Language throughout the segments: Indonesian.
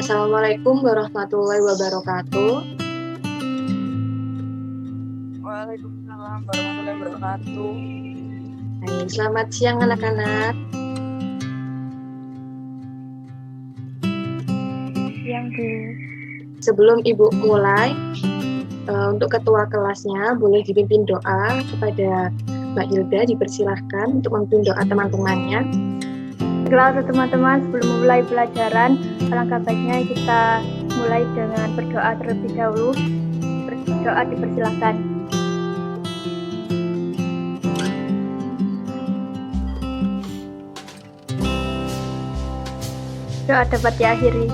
Assalamualaikum warahmatullahi wabarakatuh. Waalaikumsalam warahmatullahi wabarakatuh. Baik, selamat siang anak-anak. Siang, Bu. Sebelum Ibu mulai, untuk ketua kelasnya boleh dipimpin doa kepada Mbak Hilda, dipersilahkan untuk memimpin doa teman-temannya. Baiklah teman-teman, sebelum memulai pelajaran, alangkah baiknya kita mulai dengan berdoa terlebih dahulu. Berdoa dipersilahkan. Doa dapat diakhiri.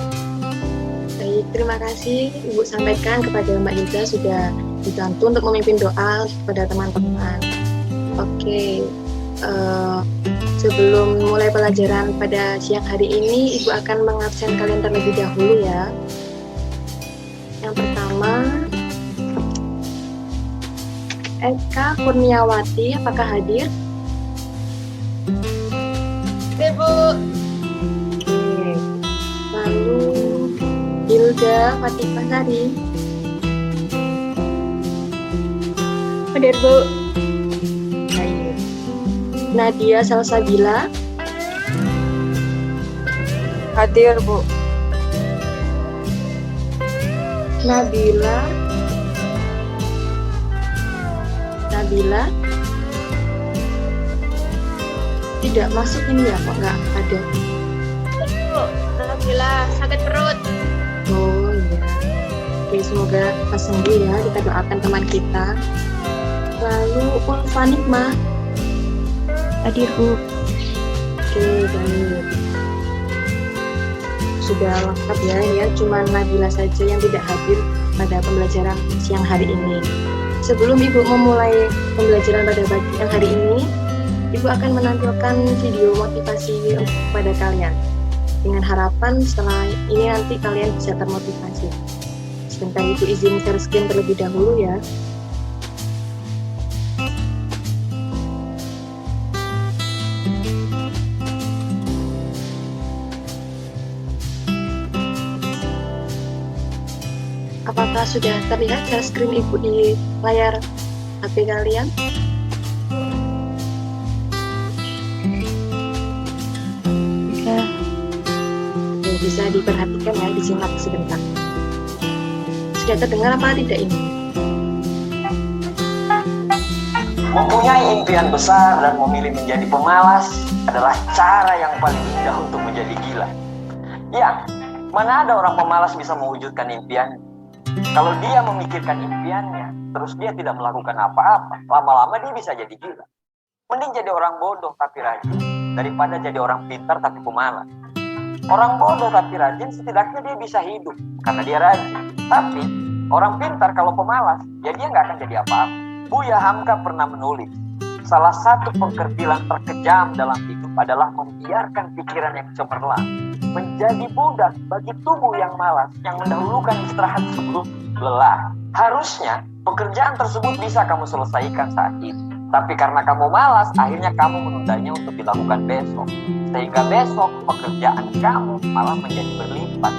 Baik, terima kasih Ibu sampaikan kepada Mbak Hilda sudah dibantu untuk memimpin doa kepada teman-teman. Oke, sebelum mulai pelajaran pada siang hari ini, Ibu akan mengabsen kalian terlebih dahulu ya. Yang pertama, Eka Kurniawati, apakah hadir? Ibu. Oke. Lalu Hilda Fatimah Sari. Hadir, Bu. Baik. Nadia Salsabila. Hadir, Bu. Nabila tidak masuk ini ya, kok nggak ada. Bu, alhamdulillah sakit perut. Oh iya. Oke, semoga cepat sembuh ya, kita doakan teman kita. Lalu Ulfa Nikmah. Hadir, Bu. Oke, baik. Sudah lengkap ya, cuma Nabila saja yang tidak hadir pada pembelajaran siang hari ini. Sebelum Ibu memulai pembelajaran pada pagi yang hari ini, Ibu akan menampilkan video motivasi kepada kalian. Dengan harapan setelah ini nanti kalian bisa termotivasi. Sebentar Ibu izin share screen terlebih dahulu ya. Apakah sudah terlihat share screen Ibu di layar HP kalian? Bisa diperhatikan ya, disimak sebentar. Sudah terdengar apa tidak ini? Mempunyai impian besar dan memilih menjadi pemalas adalah cara yang paling indah untuk menjadi gila. Ya, mana ada orang pemalas bisa mewujudkan impian? Kalau dia memikirkan impiannya, terus dia tidak melakukan apa-apa, lama-lama dia bisa jadi gila. Mending jadi orang bodoh tapi rajin, daripada jadi orang pintar tapi pemalas. Orang bodoh tapi rajin, setidaknya dia bisa hidup karena dia rajin. Tapi orang pintar kalau pemalas, ya dia nggak akan jadi apa-apa. Buya Hamka pernah menulis, salah satu pengkerdilan terkejam dalam hidup adalah membiarkan pikiran yang cemerlang menjadi budak bagi tubuh yang malas, yang mendahulukan istirahat sebelum lelah. Harusnya pekerjaan tersebut bisa kamu selesaikan saat ini, tapi karena kamu malas, akhirnya kamu menundanya untuk dilakukan besok, sehingga besok pekerjaan kamu malah menjadi berlipat.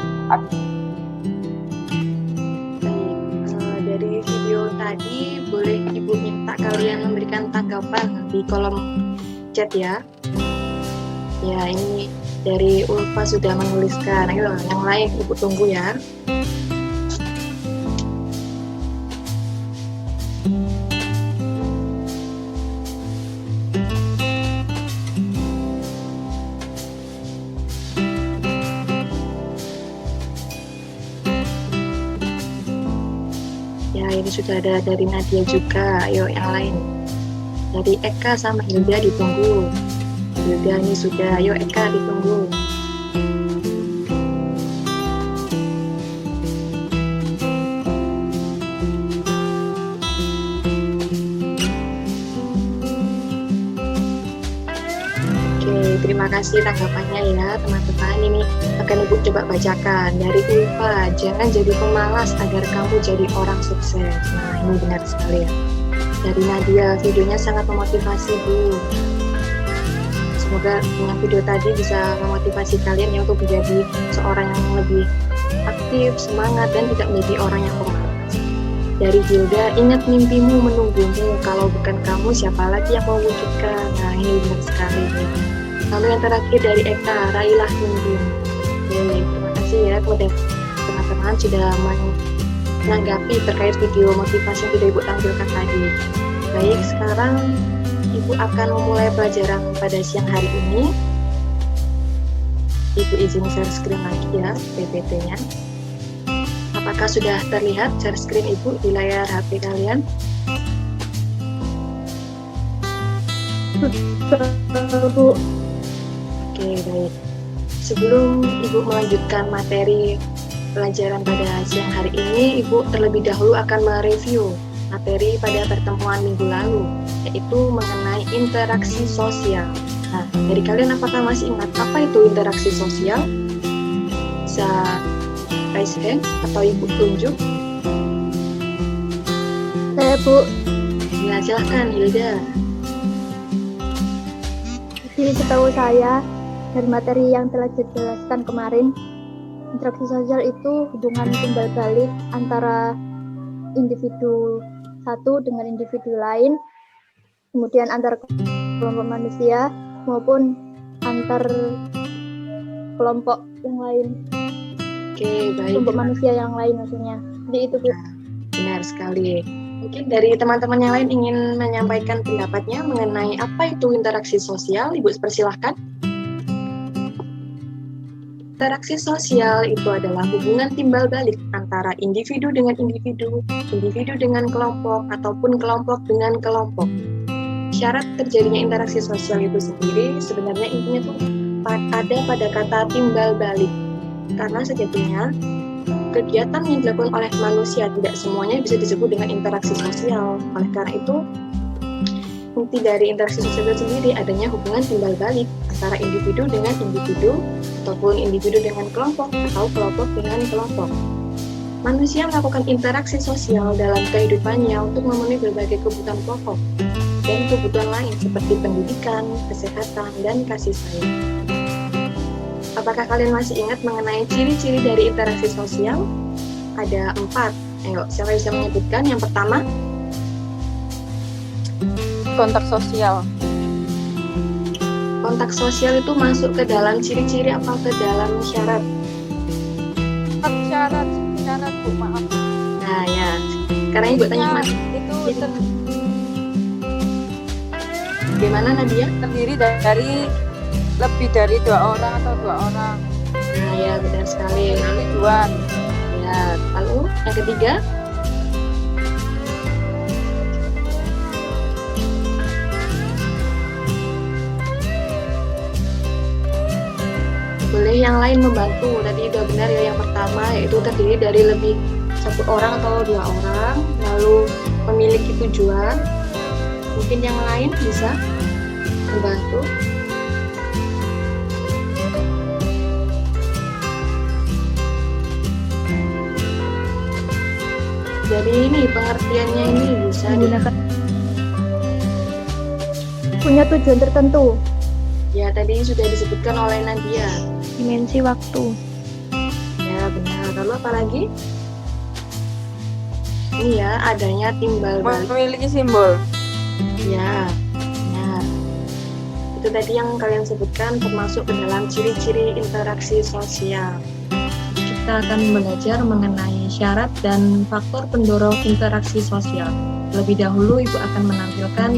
Dari video tadi boleh Ibu minta kalian memberikan tanggapan di kolom chat ya. Ya, ini dari Ulfa sudah menuliskan. Ayo, yang lain Ibu tunggu ya. Ya, ini sudah ada dari Nadia juga. Ayo yang lain. Dari Eka sama Hilda ditunggu. Hilda ini sudah. Ayo Eka ditunggu. Oke, terima kasih tanggapannya ya teman-teman. Ini akan Ibu coba bacakan. Dari Ulfa, jangan jadi pemalas agar kamu jadi orang sukses. Nah, ini benar sekali ya. Dari Nadia, videonya sangat memotivasi Bu. Semoga dengan video tadi bisa memotivasi kalian ya untuk menjadi seorang yang lebih aktif, semangat, dan tidak menjadi orang yang pemalas. Dari Hilda, ingat mimpimu menunggumu. Kalau bukan kamu, siapa lagi yang mewujudkan? Nah, ini benar sekali. Lalu yang terakhir dari Eka, raihlah mimpimu. Oke, terima kasih ya kepada teman-teman sudah menanggapi terkait video motivasi yang sudah Ibu tampilkan tadi. Baik, sekarang Ibu akan memulai pelajaran pada siang hari ini. Ibu izin share screen lagi ya, PPT-nya. Apakah sudah terlihat share screen Ibu di layar HP kalian? Bu. Oke, baik. Sebelum Ibu melanjutkan materi pelajaran pada siang hari ini, Ibu terlebih dahulu akan mereview materi pada pertemuan minggu lalu, yaitu mengenai interaksi sosial. Nah, dari kalian apakah masih ingat apa itu interaksi sosial? Bisa raise hand atau Ibu tunjuk? Saya Bu, Ya, silahkan Hilda. jadi setahu saya dari materi yang telah dijelaskan kemarin, interaksi sosial itu hubungan timbal balik antara individu satu dengan individu lain, kemudian antar kelompok manusia maupun antar kelompok yang lain, Oke, baik. kelompok manusia yang lain maksudnya. Jadi itu Bu. Benar sekali. Mungkin dari teman-teman yang lain ingin menyampaikan pendapatnya mengenai apa itu interaksi sosial. Ibu persilahkan. Interaksi sosial itu adalah hubungan timbal balik antara individu dengan individu, individu dengan kelompok, ataupun kelompok dengan kelompok. Syarat terjadinya interaksi sosial itu sendiri sebenarnya intinya tuh ada pada kata timbal balik. Karena sejatinya kegiatan yang dilakukan oleh manusia tidak semuanya bisa disebut dengan interaksi sosial. Oleh karena itu, inti dari interaksi sosial itu sendiri adanya hubungan timbal balik antara individu dengan individu, ataupun individu dengan kelompok, atau kelompok dengan kelompok. Manusia melakukan interaksi sosial dalam kehidupannya untuk memenuhi berbagai kebutuhan pokok dan kebutuhan lain seperti pendidikan, kesehatan, dan kasih sayang. Apakah kalian masih ingat mengenai ciri-ciri dari interaksi sosial? Ada 4. Ayo, siapa bisa menyebutkan? Yang pertama, Kontak sosial. kontak sosial itu masuk ke dalam ciri-ciri apa ke dalam syarat? Syarat Bu, maaf. Nah ya, karena Ibu tanya Mas, Itu bagaimana Nadia? terdiri dari lebih dari 2 orang atau 2 orang. Nah ya, benar sekali. Tujuan. Ya, lalu yang ketiga, boleh yang lain membantu. Tadi udah benar ya, yang pertama yaitu terdiri dari lebih 1 orang atau 2 orang, lalu memiliki tujuan. Mungkin yang lain bisa membantu. Jadi ini pengertiannya ini bisa Menggunakan punya tujuan tertentu, ya tadi sudah disebutkan oleh Nadia. dimensi waktu, Ya benar. Lalu apa lagi? Ini ya adanya timbal balik. Memiliki simbol. Ya, benar. Itu tadi yang kalian sebutkan termasuk ke dalam ciri-ciri interaksi sosial. Kita akan belajar mengenai syarat dan faktor pendorong interaksi sosial. Lebih dahulu Ibu akan menampilkan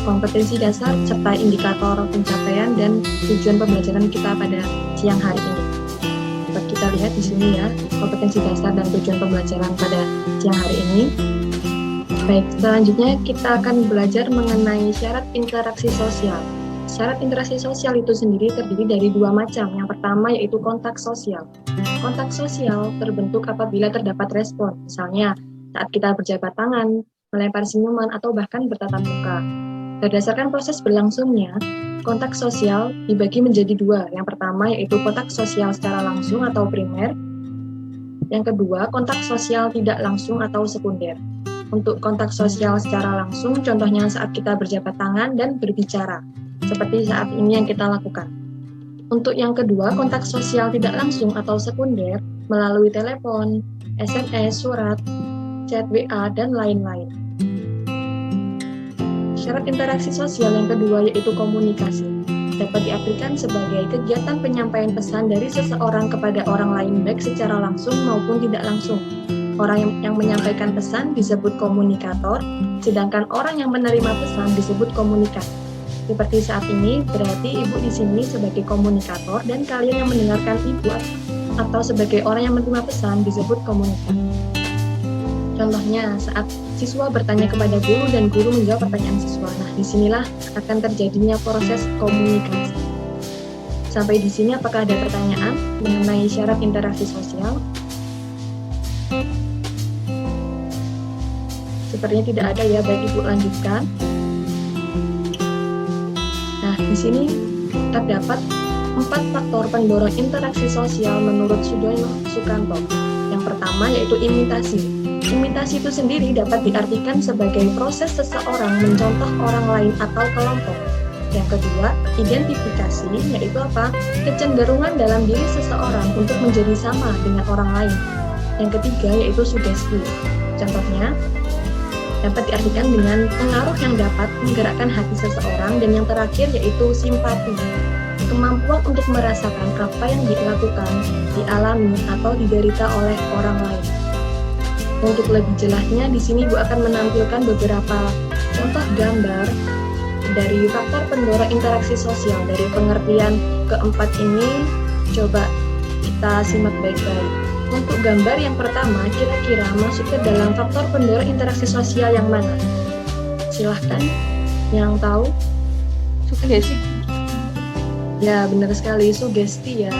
kompetensi dasar serta indikator pencapaian dan tujuan pembelajaran kita pada siang hari ini. Dapat kita lihat di sini ya, kompetensi dasar dan tujuan pembelajaran pada siang hari ini. Baik, selanjutnya kita akan belajar mengenai syarat interaksi sosial. Syarat interaksi sosial itu sendiri terdiri dari 2 macam. Yang pertama yaitu kontak sosial. Kontak sosial terbentuk apabila terdapat respon, misalnya saat kita berjabat tangan, melempar senyuman, atau bahkan bertatap muka. Berdasarkan proses berlangsungnya, kontak sosial dibagi menjadi 2. Yang pertama yaitu kontak sosial secara langsung atau primer. Yang kedua, kontak sosial tidak langsung atau sekunder. Untuk kontak sosial secara langsung, contohnya saat kita berjabat tangan dan berbicara, seperti saat ini yang kita lakukan. Untuk yang kedua, kontak sosial tidak langsung atau sekunder, melalui telepon, SMS, surat, chat WA, dan lain-lain. Syarat interaksi sosial yang kedua yaitu komunikasi. Dapat diartikan sebagai kegiatan penyampaian pesan dari seseorang kepada orang lain baik secara langsung maupun tidak langsung. Orang yang menyampaikan pesan disebut komunikator, sedangkan orang yang menerima pesan disebut komunikator. Seperti saat ini, berarti Ibu di sini sebagai komunikator dan kalian yang mendengarkan Ibu atau sebagai orang yang menerima pesan disebut komunikator. Contohnya, saat siswa bertanya kepada guru dan guru menjawab pertanyaan siswa. Nah, disinilah akan terjadinya proses komunikasi. Sampai di sini apakah ada pertanyaan mengenai syarat interaksi sosial? Sepertinya tidak ada ya, baik Ibu lanjutkan. Nah, di sini terdapat 4 faktor pendorong interaksi sosial menurut Sudoyo Sukanto. Yang pertama yaitu imitasi. Imitasi itu sendiri dapat diartikan sebagai proses seseorang mencontoh orang lain atau kelompok. Yang kedua, identifikasi, yaitu apa? Kecenderungan dalam diri seseorang untuk menjadi sama dengan orang lain. Yang ketiga, yaitu sugesti. Contohnya, dapat diartikan dengan pengaruh yang dapat menggerakkan hati seseorang. Dan yang terakhir, yaitu simpati. Kemampuan untuk merasakan apa yang dilakukan, dialami, atau diderita oleh orang lain. Untuk lebih jelasnya, di sini Ibu akan menampilkan beberapa contoh gambar dari faktor pendorong interaksi sosial. Dari pengertian keempat ini, coba kita simak baik-baik. Untuk gambar yang pertama, kira-kira masuk ke dalam faktor pendorong interaksi sosial yang mana? Silahkan, yang tahu? Sugesti. Ya, benar sekali, sugesti ya.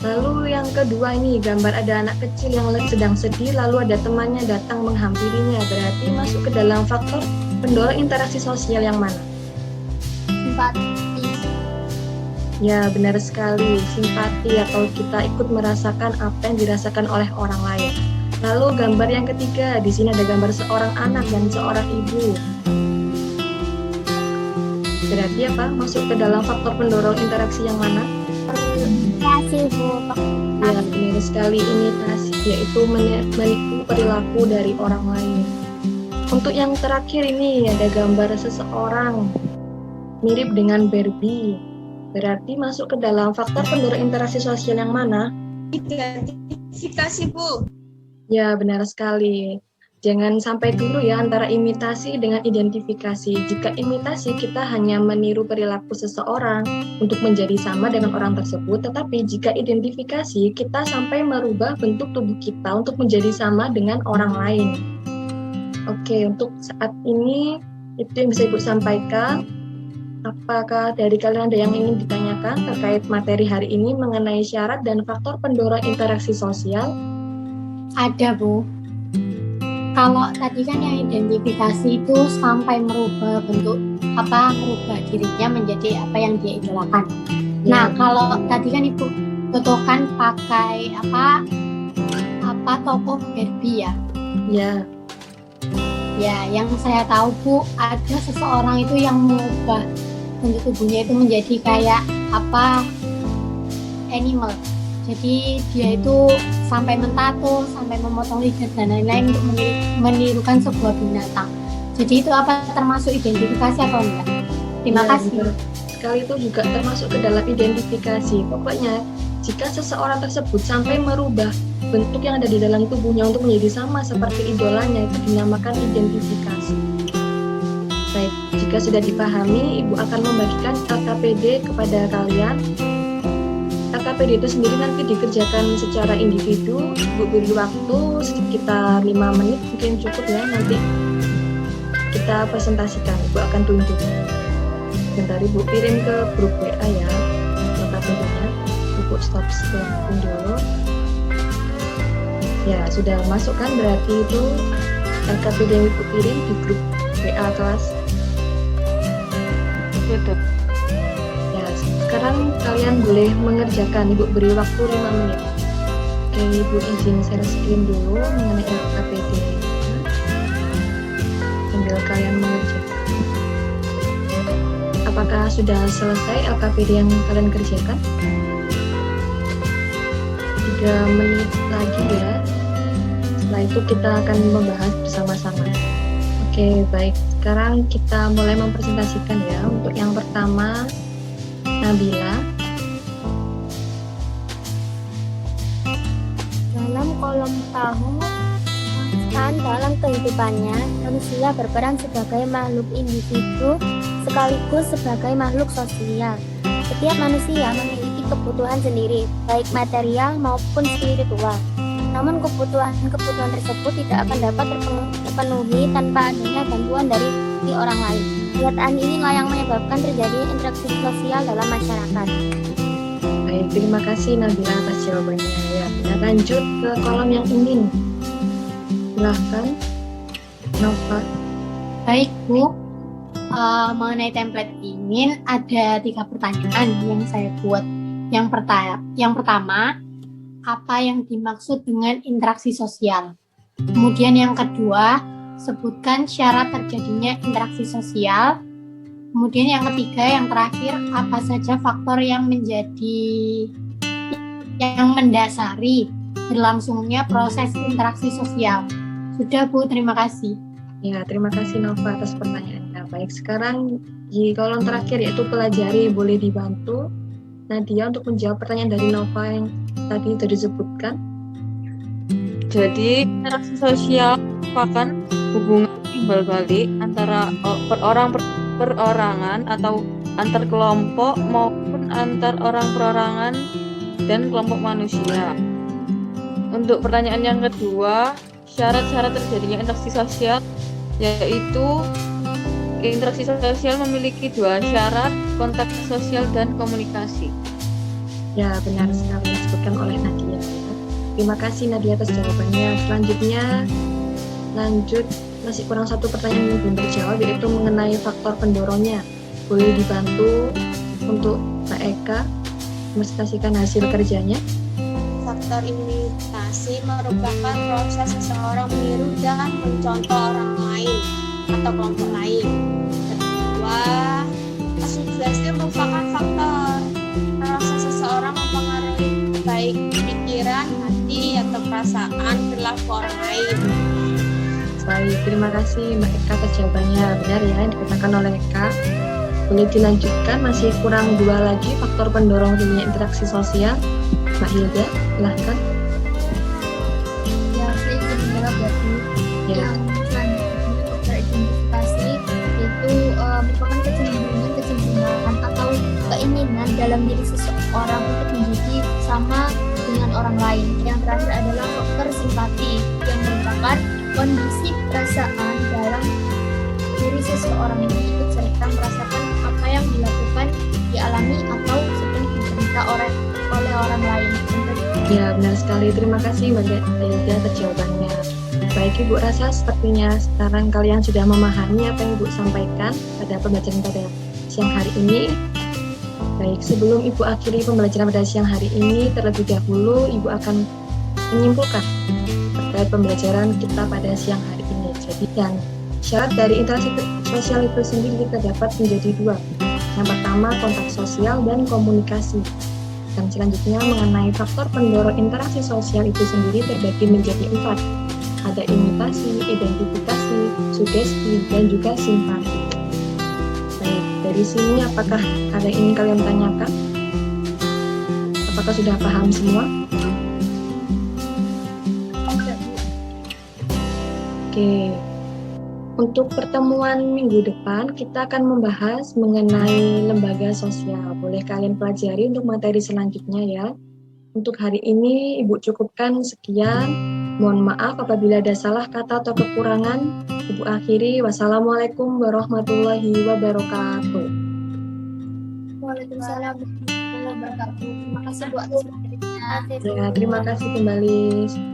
Lalu yang kedua ini, gambar ada anak kecil yang sedang sedih, lalu ada temannya datang menghampirinya. Berarti masuk ke dalam faktor pendorong interaksi sosial yang mana? Simpati. Ya, benar sekali, simpati atau kita ikut merasakan apa yang dirasakan oleh orang lain. Lalu gambar yang ketiga, di sini ada gambar seorang anak dan seorang ibu. Berarti apa? Masuk ke dalam faktor pendorong interaksi yang mana? Kasih Bu. Ya, benar sekali, imitasi, yaitu meniru perilaku dari orang lain. Untuk yang terakhir ini ada gambar seseorang mirip dengan Barbie. Berarti masuk ke dalam faktor pendorong interaksi sosial yang mana? Identifikasi, Bu. Ya, benar sekali. Jangan sampai dulu ya antara imitasi dengan identifikasi. Jika imitasi kita hanya meniru perilaku seseorang untuk menjadi sama dengan orang tersebut, tetapi jika identifikasi kita sampai merubah bentuk tubuh kita untuk menjadi sama dengan orang lain. Oke, untuk saat ini itu yang bisa Ibu sampaikan. Apakah dari kalian ada yang ingin ditanyakan terkait materi hari ini mengenai syarat dan faktor pendorong interaksi sosial? Ada Bu. Kalau tadi kan yang identifikasi itu sampai merubah bentuk merubah dirinya menjadi apa yang dia idolakan. Nah, kalau tadi kan Ibu contohkan pakai tokoh Barbie ya. Ya. Ya, yang saya tahu Bu, ada seseorang itu yang mengubah bentuk tubuhnya itu menjadi kayak animal. Jadi dia itu sampai mentato, sampai memotong lidah dan lain-lain untuk menirukan sebuah binatang. Jadi itu termasuk identifikasi atau enggak? Terima kasih. Sekali itu juga termasuk ke dalam identifikasi. Pokoknya jika seseorang tersebut sampai merubah bentuk yang ada di dalam tubuhnya untuk menjadi sama seperti idolanya, itu dinamakan identifikasi. Baik, jika sudah dipahami, Ibu akan membagikan LKPD kepada kalian. LKPD itu sendiri nanti dikerjakan secara individu. Ibu beri waktu sekitar 5 menit, mungkin cukup ya, nanti kita presentasikan, Ibu akan tunjuk. Bentar, Ibu kirim ke grup WA ya, LKPD-nya. Ibu stop screen dulu. Ya, sudah masuk kan, berarti itu LKPD yang Ibu kirim di grup WA kelas. Betul. Ya, sekarang kalian boleh mengerjakan, Ibu beri waktu 5 menit. Oke, Ibu izin share screen dulu mengenai LKPD. Sambil kalian mengerjakan. Apakah sudah selesai LKPD yang kalian kerjakan? 3 menit lagi ya. Setelah itu kita akan membahas bersama-sama. Oke, baik. Sekarang kita mulai mempresentasikan ya. Untuk yang pertama, Nabila. Dalam kolom tahu, dalam kehidupannya, manusia berperan sebagai makhluk individu sekaligus sebagai makhluk sosial. Setiap manusia memiliki kebutuhan sendiri, baik material maupun spiritual. Namun kebutuhan tersebut tidak akan dapat terpenuhi tanpa adanya bantuan dari orang lain. Kenyataan inilah yang menyebabkan terjadi interaksi sosial dalam masyarakat. Baik, terima kasih Nabila atas jawabannya ya. Kita lanjut ke kolom yang ingin. Silahkan, Nova. Baik Bu, mengenai template ingin ada 3 pertanyaan yang saya buat. Yang pertama, apa yang dimaksud dengan interaksi sosial? Kemudian yang kedua, sebutkan syarat terjadinya interaksi sosial. Kemudian yang ketiga, yang terakhir, apa saja faktor yang mendasari berlangsungnya proses interaksi sosial. Sudah Bu, terima kasih. Ya, terima kasih Nova atas pertanyaannya. Baik, sekarang di kolom terakhir yaitu pelajari, boleh dibantu Nadia untuk menjawab pertanyaan dari Nova yang tadi sudah disebutkan. Jadi interaksi sosial merupakan hubungan timbal balik antara perorangan atau antar kelompok maupun antar orang perorangan dan kelompok manusia. Untuk pertanyaan yang kedua, syarat-syarat terjadinya interaksi sosial yaitu interaksi sosial memiliki 2 syarat, kontak sosial dan komunikasi. Ya, benar sekali disebutkan oleh Nadia. Terima kasih Nadia atas jawabannya. Selanjutnya, lanjut masih kurang 1 pertanyaan yang belum terjawab, yaitu mengenai faktor pendorongnya. Boleh dibantu untuk Mbak Eka presentasikan hasil kerjanya. Faktor imitasi merupakan proses seseorang meniru dan mencontoh orang lain atau kelompok lain. Kedua, asosiasi merupakan faktor proses seseorang mempengaruhi baik pikiran, hati, atau perasaan perilaku orang lain. Baik, terima kasih Mbak Eka atas jawabannya. Benar ya, yang dikatakan oleh Eka. Boleh dilanjutkan, masih kurang 2 lagi faktor pendorong terjadinya interaksi sosial. Mbak Hilda, silahkan. Ya, saya ingin menjawab dari Ya. yang selanjutnya untuk teridentifikasi itu merupakan kecenderungan atau keinginan dalam diri seseorang untuk menjadi sama dengan orang lain. Yang terakhir adalah faktor simpati yang merupakan kondisi perasaan dalam diri seseorang yang ikut serta merasakan apa yang dilakukan, dialami atau sedang diderita oleh orang lain. Ya, benar sekali. Terima kasih Mbak Hilda atas jawabannya. Baik Ibu, rasa sepertinya sekarang kalian sudah memahami apa yang Ibu sampaikan pada pembelajaran pada siang hari ini. Baik, sebelum Ibu akhiri pembelajaran pada siang hari ini, terlebih dahulu Ibu akan menyimpulkan terkait pembelajaran kita pada siang hari ini. Jadi, dan syarat dari interaksi sosial itu sendiri terdapat menjadi 2. Yang pertama, kontak sosial dan komunikasi. Dan selanjutnya mengenai faktor pendorong interaksi sosial itu sendiri terbagi menjadi 4. Ada imitasi, identifikasi, sugesti, dan juga simpati. Baik, dari sini apakah ada yang ingin kalian tanyakan? Apakah sudah paham semua? Oke. Untuk pertemuan minggu depan, kita akan membahas mengenai lembaga sosial. Boleh kalian pelajari untuk materi selanjutnya ya. Untuk hari ini, Ibu cukupkan sekian. Mohon maaf apabila ada salah kata atau kekurangan. Ibu akhiri. Wassalamualaikum warahmatullahi wabarakatuh. Waalaikumsalam warahmatullahi wabarakatuh. Terima kasih Bu atas materinya. Ya, terima kasih kembali.